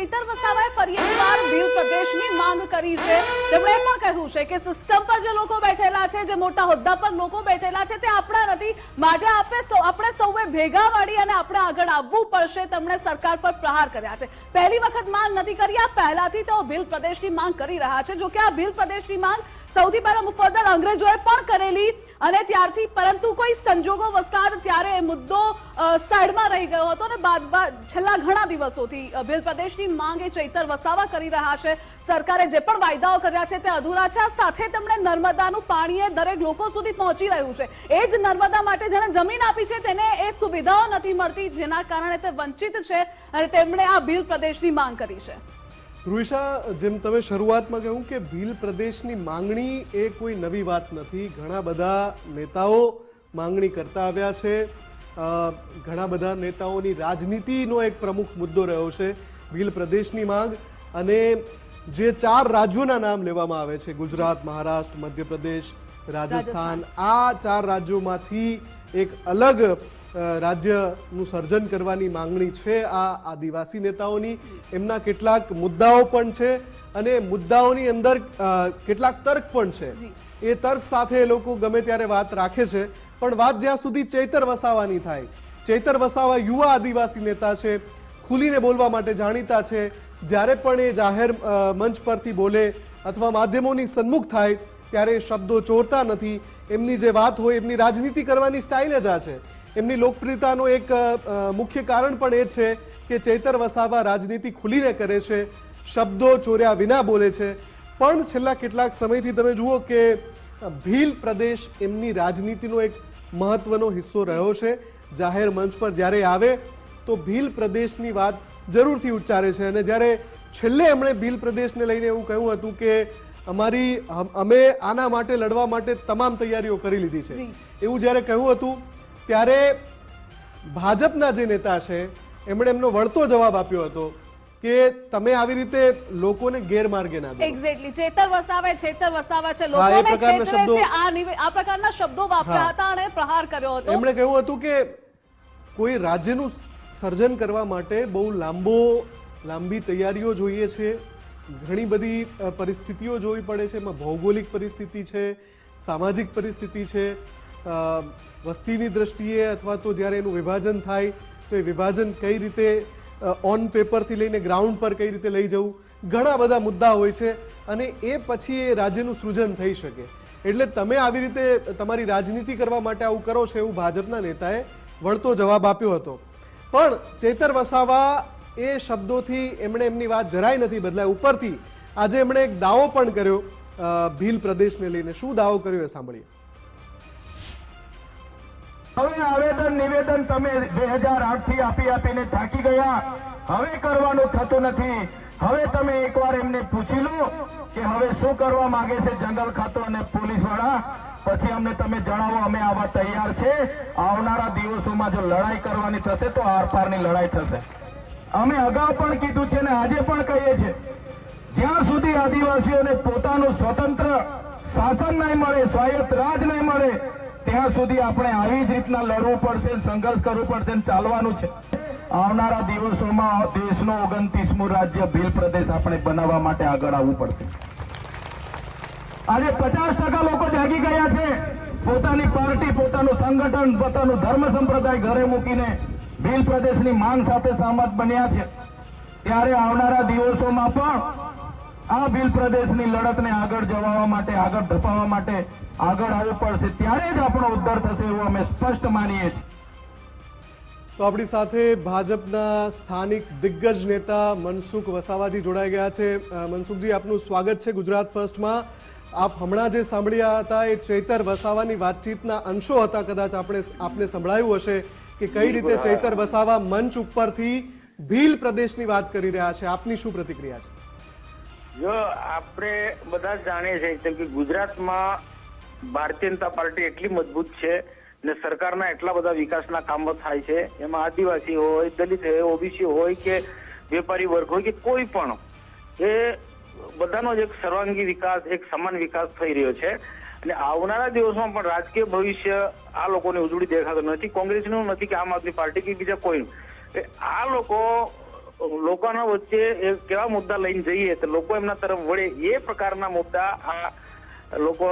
ચૈતર વસાવાએ ફરી એકવાર ભીલ પ્રદેશની માંગ કરી છે। તેમણે પણ કહ્યું છે કે સિસ્ટમ પર જે લોકો બેઠેલા છે, જે મોટા હોદ્દા પર લોકો બેઠેલા છે, તે આપણા નથી, માટે આપણે સૌએ ભેગા મળી અને આપણે આગળ આવવું પડશે। તેમણે સરકાર પર પ્રહાર કર્યા છે। પહેલી વખત માંગ નથી કરી, આ પહેલાથી તેઓ ભીલ પ્રદેશની માંગ કરી રહ્યા છે। જો કે આ ભીલ પ્રદેશની માંગ સૌથી પહેલા મુફદ્દલ અંગ્રેજોએ પણ કરેલી અને ત્યારથી, પરંતુ કોઈ સંજોગો વસાત ત્યારે એ મુદ્દો સાઈડમાં રહી ગયો હતો અને બાદ છેલ્લા ઘણા દિવસોથી ભીલ પ્રદેશની માંગ એ ચૈતર વસાવા કરી રહ્યા છે। સરકારે જે પણ વાયદાઓ કર્યા છે તે અધૂરા છે। આ સાથે તેમણે નર્મદાનું પાણી એ દરેક લોકો સુધી પહોંચી રહ્યું છે। એ જ નર્મદા માટે જેને જમીન આપી છે તેને એ સુવિધાઓ નથી મળતી, જેના કારણે તે વંચિત છે અને તેમણે આ ભીલ પ્રદેશની માંગ કરી છે। રૂવિશા, જેમ તમે શરૂઆતમાં કહ્યું કે ભીલ પ્રદેશની માંગણી એ કોઈ નવી વાત નથી। ઘણા બધા નેતાઓ માંગણી કરતા આવ્યા છે। ઘણા બધા નેતાઓની રાજનીતિનો એક પ્રમુખ મુદ્દો રહ્યો છે ભીલ પ્રદેશની માંગ। અને જે 4 રાજ્યોના નામ લેવામાં આવે છે, ગુજરાત, મહારાષ્ટ્ર, મધ્યપ્રદેશ, રાજસ્થાન, આ 4 રાજ્યોમાંથી એક અલગ રાજ્યનું સર્જન કરવાની માંગણી છે આ આદિવાસી નેતાઓની। એમના કેટલાક મુદ્દાઓ પણ છે અને મુદ્દાઓની અંદર કેટલાક તર્ક પણ છે। એ તર્ક સાથે એ લોકો ગમે ત્યારે વાત રાખે છે, પણ વાત જ્યાં સુધી ચૈતર વસાવાની થાય, ચૈતર વસાવા યુવા આદિવાસી નેતા છે, ખુલીને બોલવા માટે જાણીતા છે। જ્યારે પણ એ જાહેર મંચ પરથી બોલે અથવા માધ્યમોની સન્મુખ થાય ત્યારે શબ્દો ચોરતા નથી। એમની જે વાત હોય, એમની રાજનીતિ કરવાની સ્ટાઇલ જ આ છે। એમની લોકપ્રિયતાનું એક મુખ્ય કારણ પણ એ છે કે ચૈતર વસાવા રાજનીતિ ખુલીને કરે છે, શબ્દો ચોર્યા વિના બોલે છે। પણ છેલ્લા કેટલાક સમયથી તમે જુઓ કે ભીલ પ્રદેશ એમની રાજનીતિનો એક મહત્વનો હિસ્સો રહ્યો છે। જાહેર મંચ પર જ્યારે આવે તો ભીલ પ્રદેશની વાત જરૂરથી ઉચ્ચારે છે। અને જ્યારે છેલ્લે એમણે ભીલ પ્રદેશને લઈને એવું કહ્યું હતું કે અમે આના માટે લડવા માટે તમામ તૈયારીઓ કરી લીધી છે, એવું જ્યારે કહ્યું હતું ત્યારે ભાજપના જે નેતા છે એમણે એમનો વળતો જવાબ આપ્યો હતો કે તમે આવી રીતે લોકોને ગેરમાર્ગે ના દોરો। એક્ઝેક્ટલી, ચૈતર વસાવા છે, લોકોને છેતરે છે, આ પ્રકારના શબ્દો વાપર્યા હતા અને પ્રહાર કર્યો હતો। એમણે કહ્યું હતું કે કોઈ રાજ્યનું સર્જન કરવા માટે બહુ લાંબી તૈયારીઓ જોઈએ છે, ઘણી બધી પરિસ્થિતિઓ જોવી પડે છે। એમાં ભૌગોલિક પરિસ્થિતિ છે, સામાજિક પરિસ્થિતિ છે, વસ્તીની દ્રષ્ટિએ અથવા તો જ્યારે એનું વિભાજન થાય તો એ વિભાજન કઈ રીતે ઓન પેપરથી લઈને ગ્રાઉન્ડ પર કઈ રીતે લઈ જવું, ઘણા બધા મુદ્દા હોય છે અને એ પછી એ રાજ્યનું સૃજન થઈ શકે। એટલે તમે આવી રીતે તમારી રાજનીતિ કરવા માટે આવું કરો છો, એવું ભાજપના નેતાએ વળતો જવાબ આપ્યો હતો। પણ ચૈતર વસાવા એ શબ્દોથી એમણે એમની વાત જરાય નથી બદલાય। ઉપરથી આજે એમણે એક દાવો પણ કર્યો ભીલ પ્રદેશને લઈને। શું દાવો કર્યો એ સાંભળીએ। હવે આવેદન નિવેદન તમે 2008 થી આપીને થાકી ગયા, હવે કરવાનું થતું નથી। હવે તમે એકવાર એમને પૂછી લો કે હવે શું કરવા માંગે છે જંગલ ખાતો અને પોલીસ વાળા, પછી અમને તમે જણાવો, અમે આવા તૈયાર છે। આવનારા દિવસોમાં જો લડાઈ કરવાની થશે તો આરપારની લડાઈ થશે। અમે અગાઉ પણ કીધું છે ને આજે પણ કહીએ છીએ, જ્યાં સુધી આદિવાસીઓને પોતાનું સ્વતંત્ર શાસન નહીં મળે, સ્વાયત્ત રાજ નહીં મળે, ત્યાં સુધી આપણે આવી જ રીતના લડવું પડશે, સંઘર્ષ કરવું પડશે, ચાલવાનું છે। આવનારા દિવસોમાં દેશનું 29મું રાજ્ય ભીલ પ્રદેશ આપણે બનાવવા માટે આગળ આવવું પડશે। આજે 50% લોકો જાગી ગયા છે, પોતાની પાર્ટી, પોતાનું સંગઠન, પોતાનું ધર્મ સંપ્રદાય ઘરે મૂકીને ભીલ પ્રદેશની માંગ સાથે સહમત બન્યા છે। ત્યારે આવનારા દિવસોમાં પણ આ ભીલ પ્રદેશની લડતને આગળ જવા માટે, આગળ ધપાવવા માટે આગળ આવવું પડશે, ત્યારે જ આપણો ઉદ્ધાર થશે એવું અમે સ્પષ્ટ માનીએ છીએ। તો આપણી સાથે ભાજપના સ્થાનિક દિગ્ગજ નેતા મનસુખ વસાવાજી જોડાઈ ગયા છે। મનસુખજી, આપનું સ્વાગત છે ગુજરાત ફર્સ્ટમાં। આપ હમણાં જે સાંભળ્યા હતા એ ચૈતર વસાવાની વાતચીતના અંશો હતા, કદાચ આપને સંભળાયું હશે કે કઈ રીતે ચૈતર વસાવા મંચ ઉપરથી ભીલ પ્રદેશની વાત કરી રહ્યા છે। આપની શું પ્રતિક્રિયા છે? જો આપણે બધા જાણીએ છીએ કે ગુજરાતમાં ભારતીય જનતા પાર્ટી એટલી મજબૂત છે ને સરકારના એટલા બધા વિકાસના કામો થાય છે, એમાં આદિવાસી હોય, દલિત હોય, ઓબીસી હોય કે વેપારી વર્ગ હોય કે કોઈ પણ, એ બધાનો જ એક સર્વાંગી વિકાસ, એક સમાન વિકાસ થઈ રહ્યો છે। અને આવનારા દિવસોમાં પણ રાજકીય ભવિષ્ય આ લોકોને ઉજળું દેખાતું નથી, કોંગ્રેસનું નથી કે આમ આદમી પાર્ટી કે બીજા કોઈનું। આ લોકો લોકોના વચ્ચે કેવા મુદ્દા લઈને જઈએ તો લોકો એમના તરફ વળે એ પ્રકારના મુદ્દા આ લોકો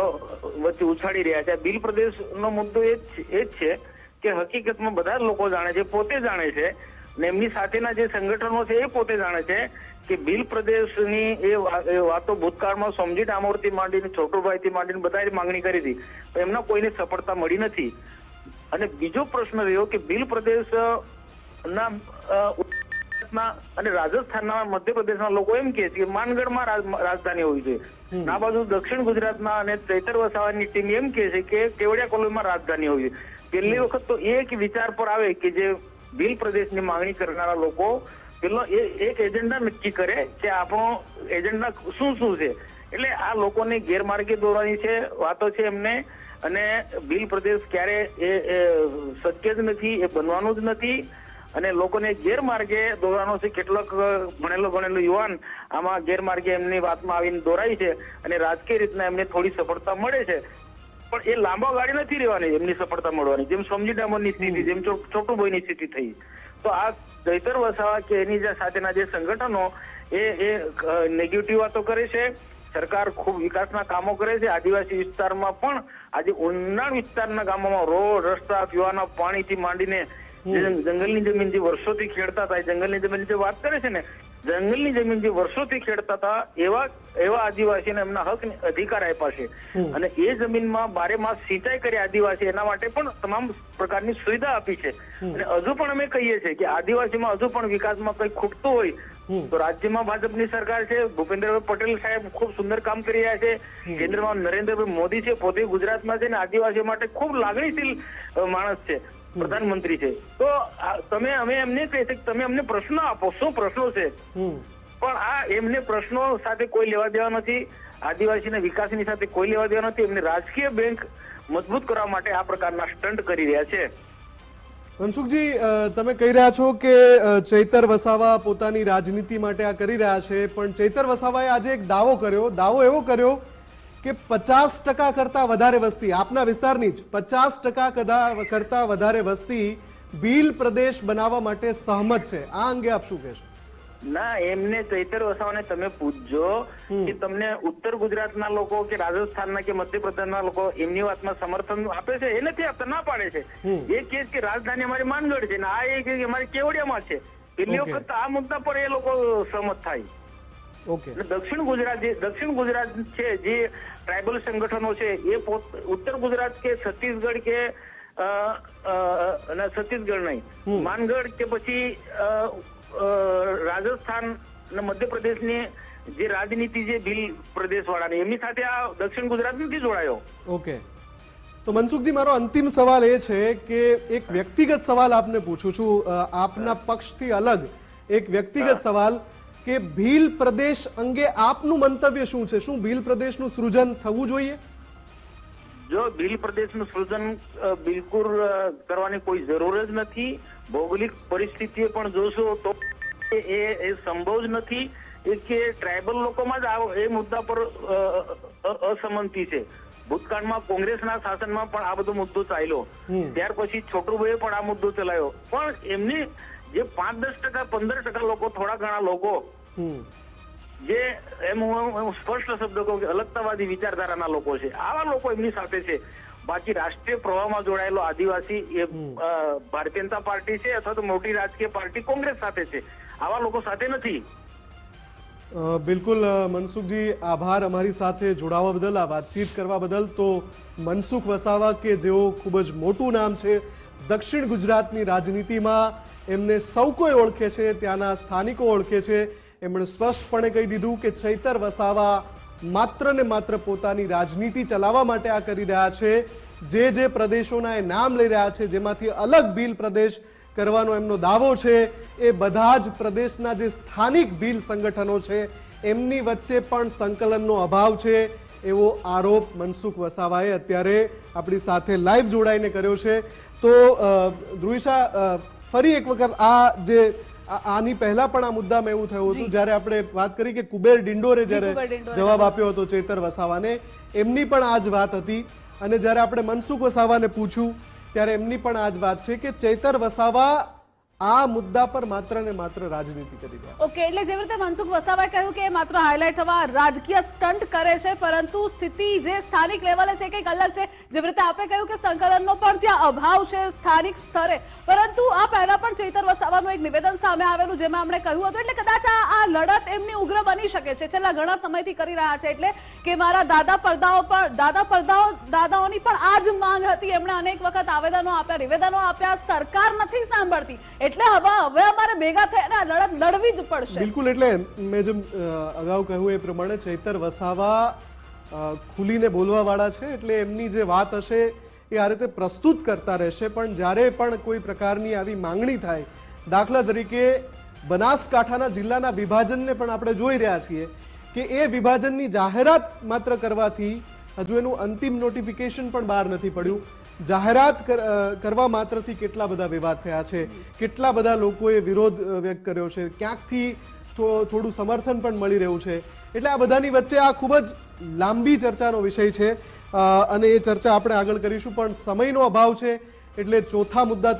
વચ્ચે ઉછાળી રહ્યા છે. ભીલ પ્રદેશનો મુદ્દો એ જ છે કે હકીકતમાં બધા જ લોકો જાણે છે, પોતે જાણે છે, ને એમની સાથેના જે સંગઠનો છે એ પોતે જાણે છે કે ભીલ પ્રદેશની એ વાતો ભૂતકાળમાં સમજી ડામોરથી માંડીને છોટુભાઈથી માંડીને બધાએ માંગણી કરી હતી, પણ એમના કોઈને સફળતા મળી નથી. અને બીજો પ્રશ્ન રહ્યો કે ભીલ પ્રદેશ ના અને રાજસ્થાનના મધ્યપ્રદેશના લોકો એમ કે છે કે માનગઢમાં રાજધાની હોવી જોઈએ. આ બાજુ દક્ષિણ ગુજરાતના અને ચૈતર વસાવાની ટીમ એમ કે છે કે કેવડિયા કોલોનીમાં રાજધાની હોવી જોઈએ. પહેલી વખત તો એક વિચાર પર આવે કે જે ભીલ પ્રદેશની માંગણી કરનારા લોકો પેલો એક એજન્ડા નક્કી કરે કે આપણો એજન્ડા શું છે. એટલે આ લોકોને ગેરમાર્ગે દોરવાની છે વાતો છે એમને, અને ભીલ પ્રદેશ ક્યારે એ શક્ય જ નથી, એ બનવાનું જ નથી, અને લોકોને ગેરમાર્ગે દોરવાનો છે. કેટલાક ભણેલો યુવાન આમાં ગેરમાર્ગે એમની વાતમાં આવીને દોરાય છે અને રાજકીય રીતના એમને થોડી સફળતા મળે છે, પણ એ લાંબા ગાડી નથી રહેવાની એમની સફળતા મળવાની. જેમ સમજી ડામોરની સ્થિતિ, જેમ છોટુભાઈની સ્થિતિ થઈ, તો આ ચૈતર વસાવા કે એની સાથેના જે સંગઠનો એ નેગેટિવ વાતો કરે છે. સરકાર ખૂબ વિકાસના કામો કરે છે. આદિવાસી વિસ્તારમાં પણ આજે ઉનાળ વિસ્તારના ગામોમાં રોડ, રસ્તા, પીવાના પાણીથી માંડીને જંગલની જમીન જે વર્ષોથી ખેડતા હતા, જંગલની જમીન જે વાત કરે છે ને, જંગલની જમીન જે વર્ષોથી ખેડતા હતા એવા આદિવાસીને એમના હક અધિકાર આપ્યા છે, અને એ જમીનમાં 12 માસ સિંચાઈ કરી આદિવાસી, એના માટે પણ તમામ પ્રકારની સુવિધા આપી છે. અને હજુ પણ અમે કહીએ છીએ કે આદિવાસીમાં હજુ પણ વિકાસમાં કંઈ ખૂટતું હોય તો રાજ્યમાં ભાજપની સરકાર છે, ભૂપેન્દ્રભાઈ પટેલ સાહેબ ખૂબ સુંદર કામ કરી રહ્યા છે, કેન્દ્રમાં નરેન્દ્રભાઈ મોદી છે, પોતે ગુજરાતમાં છે ને આદિવાસીઓ માટે ખૂબ લાગણીશીલ માણસ છે, પ્રધાનમંત્રી છે. તો અમે એમને કહીએ છીએ કે તમે અમને પ્રશ્નો આપો, શું પ્રશ્નો છે, પણ આ એમને પ્રશ્નો સાથે કોઈ લેવા દેવા નથી, આદિવાસીના વિકાસની સાથે કોઈ લેવા દેવા નથી. એમને રાજકીય બેંક મજબૂત કરવા માટે આ પ્રકારના સ્ટન્ટ કરી રહ્યા છે. મનસુખજી, તમે કહી રહ્યા છો કે ચૈતર વસાવા પોતાની રાજનીતિ માટે આ કરી રહ્યા છે, પણ ચૈતર વસાવાએ આજે એક દાવો એવો કર્યો કે 50% કરતા વધારે વસ્તી, આપના વિસ્તારની જ 50% કરતા વધારે વસ્તી ભીલ પ્રદેશ બનાવવા માટે સહમત છે. આ અંગે આપ શું કહેશો? ના, એમને ચૈતર વસાવાને તમે પૂછજો કે તમને ઉત્તર ગુજરાતના લોકો કે રાજસ્થાનના કે મધ્યપ્રદેશના લોકો એમની વાતમાં સમર્થન આપે છે? એ નથી આપતા, ના પાડે છે. એ કહે કે રાજધાની અમારી માનગઢ છે ને આ એ કે અમારી કેવડિયામાં છે. પહેલી વખત આ મુદ્દા પર એ લોકો સહમત થાય. ઓકે. દક્ષિણ ગુજરાત છે જે ટ્રાઇબલ સંગઠનો છે એ ઉત્તર ગુજરાત કે છત્તીસગઢ કે છત્તીસગઢ નહીં, માનગઢ કે પછી રાજસ્થાન અને મધ્યપ્રદેશની જે રાજનીતિ છે ભીલ પ્રદેશ વાળાની, એમની સાથે આ દક્ષિણ ગુજરાત નથી જોડાયો. ઓકે. તો મનસુખજી, મારો અંતિમ સવાલ એ છે કે એક વ્યક્તિગત સવાલ આપને પૂછું છું, આપના પક્ષથી અલગ એક વ્યક્તિગત સવાલ કે ભીલ પ્રદેશ અંગે આપનું મંતવ્ય શું છે? શું ભીલ પ્રદેશનું સૃજન થવું જોઈએ? જો ભીલ પ્રદેશનું સૃજન બિલકુલ કરવાની કોઈ જરૂર જ નથી. ભૌગોલિક પરિસ્થિતિઓ પણ જોશો તો એ સંભવ જ નથી. એ કે ટ્રાઇબલ લોકોમાં જ એ મુદ્દા પર અસંમતિ છે. ભૂતકાળમાં કોંગ્રેસના શાસનમાં પણ આ બધો મુદ્દો ચાલ્યો, ત્યાર પછી છોટુભાઈએ પણ આ મુદ્દો ચલાવ્યો, પણ એમની જે 5-10%, 15% લોકો, થોડા ઘણા લોકો જે એમ હું સ્પષ્ટ શબ્દ કહું કે અલગતાવાદી વિચારધારાના લોકો છે, આવા લોકો એમની સાથે છે. બાકી રાષ્ટ્રીય પ્રવાહમાં જોડાયેલો આદિવાસી એ ભારતીય જનતા પાર્ટી છે અથવા તો મોટી રાજકીય પાર્ટી કોંગ્રેસ સાથે છે, આવા લોકો સાથે નથી. બિલકુલ મનસુખજી, આભાર અમારી સાથે જોડાવા બદલ, આ વાતચીત કરવા બદલ. તો મનસુખ વસાવા કે જેઓ ખૂબ જ મોટું નામ છે દક્ષિણ ગુજરાતની રાજનીતિમાં, એમને સૌ કોઈ ઓળખે છે, ત્યાંના સ્થાનિકો ઓળખે છે. એમણે સ્પષ્ટપણે કહી દીધું કે ચૈતર વસાવા માત્ર ને માત્ર પોતાની રાજનીતિ ચલાવવા માટે આ કરી રહ્યા છે. જે પ્રદેશોના એ નામ લઈ રહ્યા છે, જેમાંથી અલગ ભીલ પ્રદેશ કરવાનો એમનો દાવો છે, એ બધા જ પ્રદેશના જે સ્થાનિક ભીલ સંગઠનો છે એમની વચ્ચે પણ સંકલનનો અભાવ છે, એવો આરોપ મનસુખ વસાવાએ અત્યારે આપણી સાથે લાઈવ જોડાઈને કર્યો છે. તો ધ્રુવિશા, ફરી એક વખત આ જે આની પહેલા પણ આ મુદ્દામાં એવું થયું હતું જ્યારે આપણે વાત કરી કે કુબેર ડિંડોરે જ્યારે જવાબ આપ્યો હતો ચૈતર વસાવાને, એમની પણ આ જ વાત હતી. અને જ્યારે આપણે મનસુખ વસાવાને પૂછ્યું ત્યારે એમની પણ આ જ વાત છે કે ચૈતર વસાવા આ મુદ્દા પર માત્ર ને માત્ર રાજનીતિ કરી રહ્યા છે. ઓકે, એટલે જેવી રીતે મનસુખ વસાવાએ કહ્યું કે એ માત્ર હાઇલાઇટ થવા રાજકીય સ્ટન્ટ કરે છે, પરંતુ સ્થિતિ જે સ્થાનિક લેવલે છે કંઈક અલગ છે. જેવી રીતે આપે કહ્યું કે સંકલનનો પણ ત્યાં અભાવ છે સ્થાનિક સ્તરે, પરંતુ આ પહેલા પણ ચૈતર વસાવાનું એક નિવેદન સામે આવેલું જેમાં એમણે કહ્યું હતું, એટલે કદાચ આ લડત એમની ઉગ્ર બની શકે છે, છેલ્લા ઘણા સમયથી કરી રહ્યા છે, એટલે કે મારા દાદાઓની પણ આ જ માંગ હતી. એમણે અનેક વખત આવેદનો આપ્યા, નિવેદનો આપ્યા, સરકાર નથી સાંભળતી, એટલે હવે અમારે ભેગા થઈને આ લડત લડવી જ પડશે. બિલકુલ, એટલે મેં જેમ અગાઉ કહ્યું એ પ્રમાણે ચૈતર વસાવા ખુલીને બોલવા વાળા છે, એટલે એમની જે વાત હશે એ આ રીતે પ્રસ્તુત કરતા રહેશે. પણ જ્યારે પણ કોઈ પ્રકારની આવી માંગણી થાય, દાખલા તરીકે બનાસકાંઠાના જિલ્લાના વિભાજનને પણ આપણે જોઈ રહ્યા છીએ કે એ વિભાજનની જાહેરાત માત્ર કરવાથી હજુ એનું અંતિમ નોટિફિકેશન પણ બહાર નથી પડ્યું. જાહેરાત કરવા માત્રથી કેટલા બધા વિવાદ થયા છે, કેટલા બધા લોકોએ વિરોધ વ્યક્ત કર્યો છે, ક્યાંકથી થોડું સમર્થન પણ મળી રહ્યું છે. એટલે આ બધાની વચ્ચે આ ખૂબ જ લાંબી ચર્ચાનો વિષય છે અને એ ચર્ચા આપણે આગળ કરીશું, પણ સમયનો અભાવ છે એટલે ચોથા મુદ્દા